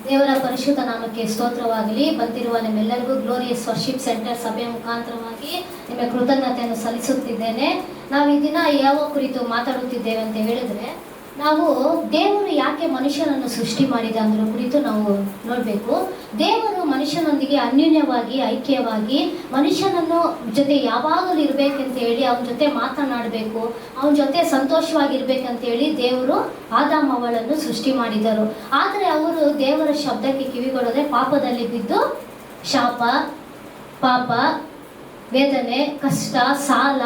ದೇವರ ಪರಿಶುದ್ಧ ನಾಮಕ್ಕೆ ಸ್ತೋತ್ರವಾಗಲಿ. ಬಂದಿರುವ ನಿಮ್ಮೆಲ್ಲರಿಗೂ ಗ್ಲೋರಿಯಸ್ ವರ್ಷಿಪ್ ಸೆಂಟರ್ ಸಭೆಯ ಮುಖಾಂತರವಾಗಿ ನಿಮಗೆ ಕೃತಜ್ಞತೆಯನ್ನು ಸಲ್ಲಿಸುತ್ತಿದ್ದೇನೆ. ನಾವು ಈ ದಿನ ಯಾವ ಕುರಿತು ಮಾತಾಡುತ್ತಿದ್ದೇವೆ ಅಂತ ಹೇಳಿದ್ರೆ, ನಾವು ದೇವರು ಯಾಕೆ ಮನುಷ್ಯನನ್ನು ಸೃಷ್ಟಿ ಮಾಡಿದ ಅನ್ನೋ ಕುರಿತು ನಾವು ನೋಡಬೇಕು. ದೇವರು ಮನುಷ್ಯನೊಂದಿಗೆ ಅನ್ಯೋನ್ಯವಾಗಿ ಐಕ್ಯವಾಗಿ ಮನುಷ್ಯನನ್ನು ಜೊತೆ ಯಾವಾಗಲೂ ಇರಬೇಕಂತ ಹೇಳಿ ಅವನ ಜೊತೆ ಮಾತನಾಡಬೇಕು, ಅವನ ಜೊತೆ ಸಂತೋಷವಾಗಿರ್ಬೇಕಂತ ಹೇಳಿ ದೇವರು ಆದಾಮ ಅವಳನ್ನು ಸೃಷ್ಟಿ ಮಾಡಿದರು. ಆದರೆ ಅವರು ದೇವರ ಶಬ್ದಕ್ಕೆ ಕಿವಿಗೊಡದೆ ಪಾಪದಲ್ಲಿ ಬಿದ್ದು ಶಾಪ, ಪಾಪ, ವೇದನೆ, ಕಷ್ಟ, ಸಾಲ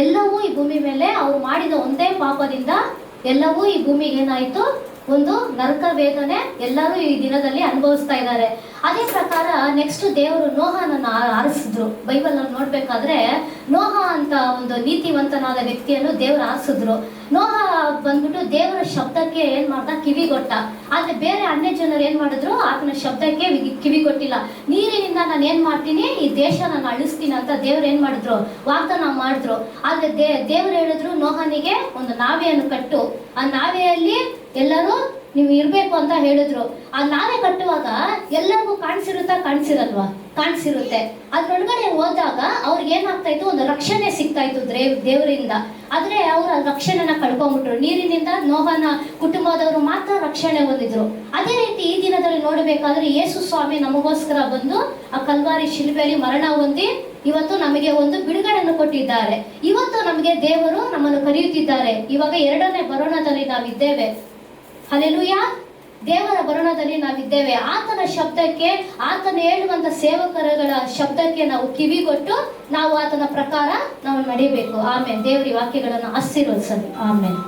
ಎಲ್ಲವೂ ಈ ಭೂಮಿ ಮೇಲೆ ಅವರು ಮಾಡಿದ ಒಂದೇ ಪಾಪದಿಂದ ಎಲ್ಲವೂ ಈ ಭೂಮಿಗೆ ಏನಾಯಿತು, ಒಂದು ನರಕ ವೇದನೆ ಎಲ್ಲರೂ ಈ ದಿನದಲ್ಲಿ ಅನುಭವಿಸ್ತಾ ಇದ್ದಾರೆ. ಅದೇ ಪ್ರಕಾರ ನೆಕ್ಸ್ಟ್ ದೇವರು ನೋಹನನ್ನು ಆರಿಸಿದ್ರು. ಬೈಬಲಲ್ಲಿ ನೋಡ್ಬೇಕಾದ್ರೆ ನೋಹ ಅಂತ ಒಂದು ನೀತಿವಂತನಾದ ವ್ಯಕ್ತಿಯನ್ನು ದೇವರು ಆರಿಸಿದ್ರು. ನೋಹ ಬಂದ್ಬಿಟ್ಟು ದೇವರ ಶಬ್ದಕ್ಕೆ ಏನ್ ಮಾಡ್ದ, ಕಿವಿಗೊಟ್ಟ. ಆದ್ರೆ ಬೇರೆ ಅನ್ಯ ಜನರು ಏನ್ ಮಾಡಿದ್ರು, ಆತನ ಶಬ್ದಕ್ಕೆ ಕಿವಿಗೊಟ್ಟಿಲ್ಲ. ನೀರಿನಿಂದ ನಾನು ಏನ್ ಮಾಡ್ತೀನಿ, ಈ ದೇಶ ನಾನು ಅಳಿಸ್ತೀನಿ ಅಂತ ದೇವ್ರು ಏನ್ ಮಾಡಿದ್ರು, ವಾಗ್ದಾನ ಮಾಡಿದ್ರು. ಆದ್ರೆ ದೇವ್ರು ಹೇಳಿದ್ರು ನೋಹನಿಗೆ ಒಂದು ನಾವೆಯನ್ನು ಕಟ್ಟು, ಆ ನಾವೆಯಲ್ಲಿ ಎಲ್ಲರೂ ನೀವು ಇರಬೇಕು ಅಂತ ಹೇಳಿದ್ರು. ಆ ನಾವೇ ಕಟ್ಟುವಾಗ ಎಲ್ಲರಿಗೂ ಕಾಣಿಸಿರಲ್ವಾ? ಕಾಣಿಸಿರುತ್ತೆ. ಅದ್ರೊಳಗಡೆ ಹೋದಾಗ ಅವ್ರಿಗೆ ಏನಾಗ್ತಾ ಇತ್ತು, ಒಂದು ರಕ್ಷಣೆ ಸಿಗ್ತಾ ಇತ್ತು ದೇವರಿಂದ. ಆದ್ರೆ ಅವರು ಆ ರಕ್ಷಣೆನ ಕಳ್ಕೊಂಡ್ಬಿಟ್ರು. ನೀರಿನಿಂದ ನೋಹನ ಕುಟುಂಬದವರು ಮಾತ್ರ ರಕ್ಷಣೆ ಹೊಂದಿದ್ರು. ಅದೇ ರೀತಿ ಈ ದಿನದಲ್ಲಿ ನೋಡಬೇಕಾದ್ರೆ ಯೇಸು ಸ್ವಾಮಿ ನಮಗೋಸ್ಕರ ಬಂದು ಆ ಕಲ್ವಾರಿ ಶಿಲುಬೆಯಲ್ಲಿ ಮರಣ ಹೊಂದಿ ಇವತ್ತು ನಮಗೆ ಒಂದು ಬಿಡುಗಡೆಯನ್ನು ಕೊಟ್ಟಿದ್ದಾರೆ. ಇವತ್ತು ನಮಗೆ ದೇವರು ನಮ್ಮನ್ನು ಕರೆಯುತ್ತಿದ್ದಾರೆ. ಇವಾಗ ಎರಡನೇ ಬರೋಣದಲ್ಲಿ ನಾವಿದ್ದೇವೆ. ಹಲ್ಲೆಲೂಯಾ. ದೇವರ ಬರೋಣದಲ್ಲಿ ನಾವಿದ್ದೇವೆ. ಆತನ ಶಬ್ದಕ್ಕೆ, ಆತನ ಹೇಳುವಂತ ಸೇವಕರುಗಳ ಶಬ್ದಕ್ಕೆ ನಾವು ಕಿವಿಗೊಟ್ಟು ನಾವು ಆತನ ಪ್ರಕಾರ ನಾವು ನಡಿಬೇಕು. ಆಮೇಲೆ ದೇವರ ವಾಕ್ಯಗಳನ್ನು ಆಶೀರ್ವದಿಸಲಿ. ಆಮೇಲೆ